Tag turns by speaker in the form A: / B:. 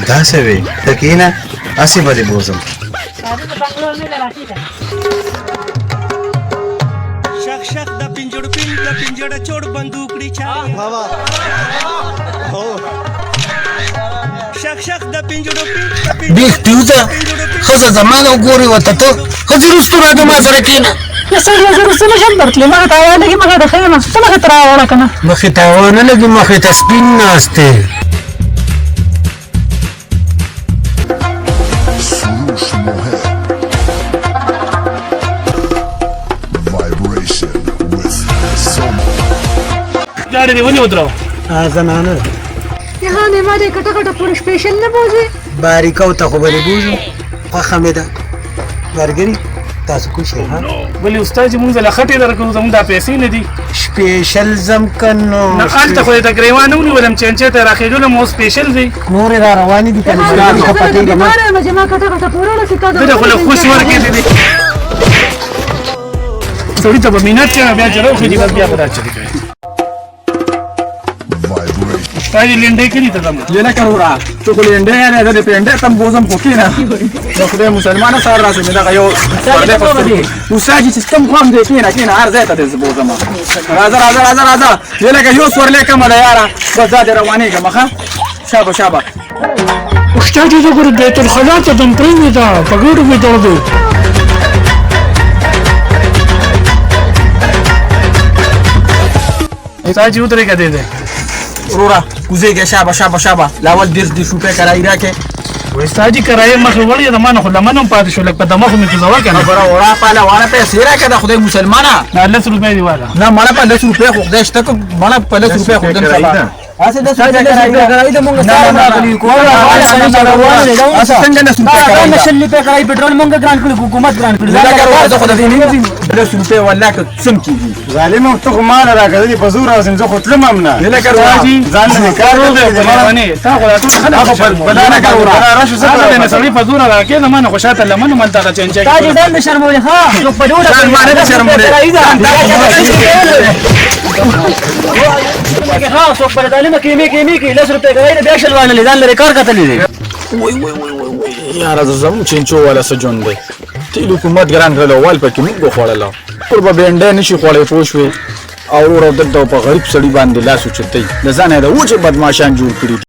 A: دا څه وې ته کښېنه هسې به دې بوځم
B: شخ شخ د پنجړ پین د پنجړ چوڑ بندوقړي چا شخ شخ د پنجړ پین
C: بیخ دیوزه ښځه زمانه وګورې ورته ته ښځې رستو راځه ما سره کښېنه
D: سړی زه رسته نشم درتلی مخې ته هوا لګي مخې ته ښه یم ته مخې ته راوړه که نه
C: مخې ته هوا نه لګي مخې ته سپین ناست دی
E: गाड़ी दे वनी उतराओ
C: زنانه
D: یهانې ما دې کټه کټه پورې سپېشل نه بوځې
C: باریکه ورته خو به دې بوځو خوښه مې ده ملګري تاسو کوم شی ها
E: ولې استاد چې موږ له خټې درکو زموږ دا پیسې نه دي
C: سپېشل ځم که نو
E: نه هلته خو د ګریوان نه ونیولم چنچې ته راخېږلم اوس سپېشل دی
C: نورې را روانې دي که نه ځان ښه پټېږه نه
D: چې ما کټه کټه پوره رسې تا
E: زه د خو له خوشي ورکړې دي سړي ته به مینت کوي بیا چې راوخېږي بس بیا به دا چلې کوي استاد یې لنډۍ کړي ته زما
F: ये ना करो रहा तो कोई इंडे है ना इधर पेंडे तम बोझम पोकी ना तो खुदे मुसलमान सार रास में का यो दूसरा जी सिस्टम को हम देखिए ना कि ना हर जाता है बोझम राजा राजा राजा राजा ये ना यो स्वरले कम है यार बस जा रवानी का मखा शाबा शाबा
E: استاد یې وګوره بیت الخلا ته دم پرېږدي دا په ګوډو مې درد دی استاد یې ودرېږه دی دی
F: رورا کوزه के शाबा शाबा शाबा लावल दिस दिस रुपए कराई राखे
E: استاد یې کرایه مخې وړې د ما نه خو لمن هم پاتې شو لږ په دماغ مې کوزوه که نه
F: برا ورا پالا وانا پیسې راکه دا خدای مسلمانه
E: نه 10 روپۍ دی والا
F: نه مړه په 10 روپے خو خدای شته کو مړه په 10 روپے خو دم سبا اسه 10 روپے کرائی د مونږ سره راغلی کو څنګه 10 روپے کرائی 10 روپے کرائی پټرول مونږ ګران کړو حکومت ګران کړو دا کار خو د دې نه 10 روپے ولا که سم کیږي
A: ظالم ته خو مال راکړلې په زور اوسم زه خو تلم هم نه
F: نه کړو
A: ځان نه کار
E: ونه تا خو ټول خلک
F: بدانه کړو
E: راشه سره نه سړی په زور راکې نه مانه خو شاته لمن من تا چنچې
D: تا دې ډېر شرمولې ها نو په ډوډه
F: شرمانه شرمولې
D: ها څوک پر تعلیم کې می کې 10 روپے کوي بیا شلوان لیدان لري کار کتلې دي
F: یار زمو چنچو والا سجون دی تیل حکومت ګران کړل وال پکې موږ خوړل پر به بنډه نشي خوړې پوښوي او ورو دغه په غریب سړي باندې لاس اوچتای د ځانه د وجه بدمعشان جوړ کړی